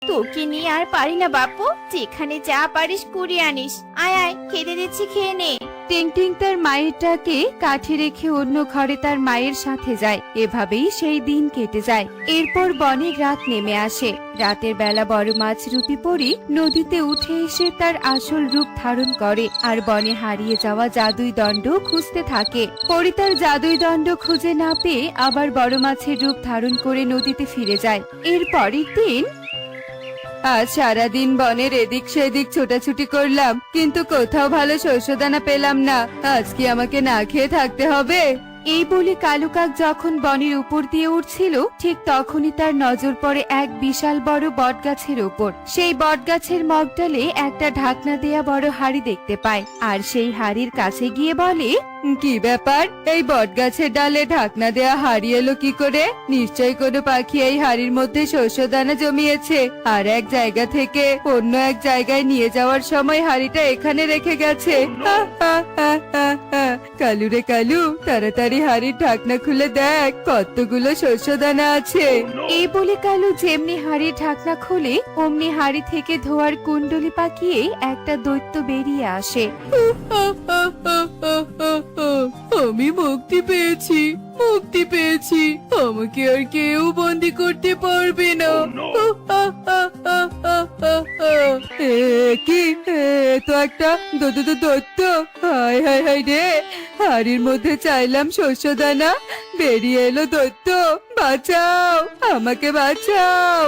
তোকে নিয়ে আর পারি না বাপু, যেখানে যা পারিস কুড়িয়ে আনিস। আয় আয়, খেতে দিচ্ছি, খেয়ে নে। টিংটিং তার মায়েরটাকে কাঠে রেখে অন্য ঘরে তার মায়ের সাথে যায়। এভাবেই সেই দিন কেটে যায়। এরপর বনে রাত নেমে আসে। রাতের বেলা বড় মাছ রূপী পরী নদীতে উঠে এসে তার আসল রূপ ধারণ করে আর বনে হারিয়ে যাওয়া জাদুই দণ্ড খুঁজতে থাকে। পরী তার জাদুই দণ্ড খুঁজে না পেয়ে আবার বড় মাছের রূপ ধারণ করে নদীতে ফিরে যায়। এর পরের দিন আজ সারাদিন বনের এদিক সেদিক ছোটাছুটি করলাম, কিন্তু কোথাও ভালো শস্যদানা পেলাম না। আজ কি আমাকে না খেয়ে থাকতে হবে? এই বলে কালু কাক যখন বনের উপর দিয়ে উঠছিল, ঠিক তখনই তার নজর পড়ে এক বিশাল বড় বটগাছের উপর। সেই বটগাছের মগডালে একটা ঢাকনা দেয়া বড় হাড়ি দেখতে পায়, আর সেই হাড়ির কাছে গিয়ে বলে, কি ব্যাপার, এই বটগাছের ডালে ঢাকনা দেয়া হাড়ি এলো কি করে? নিশ্চয়ই কোনো পাখি এই হাড়ির মধ্যে শস্যদানা জমিয়েছে আর এক জায়গা থেকে অন্য এক জায়গায় নিয়ে যাওয়ার সময় হাড়িটা এখানে রেখে গেছে। কালু রে কালু, তাড়াতাড়ি হাড়ির ঢাকনা খুলে দেখ কতগুলো শস্যদানা আছে। এই বলে কালু যেমনি হাড়ির ঢাকনা খুলে অমনি হাড়ি থেকে ধোয়ার কুণ্ডলি পাকিয়ে একটা দৈত্য বেরিয়ে আসে। আমি মুক্তি পেয়েছি, মুক্তি পেয়েছি, আমাকে আর কেউ বন্দি করতে পারবে না। কি তো একটা দৈত্য! হায় হায় হায় রে, হাড়ির মধ্যে চাইলাম শস্যদানা, বেরিয়ে এলো দৈত্য। বাঁচাও, আমাকে বাঁচাও।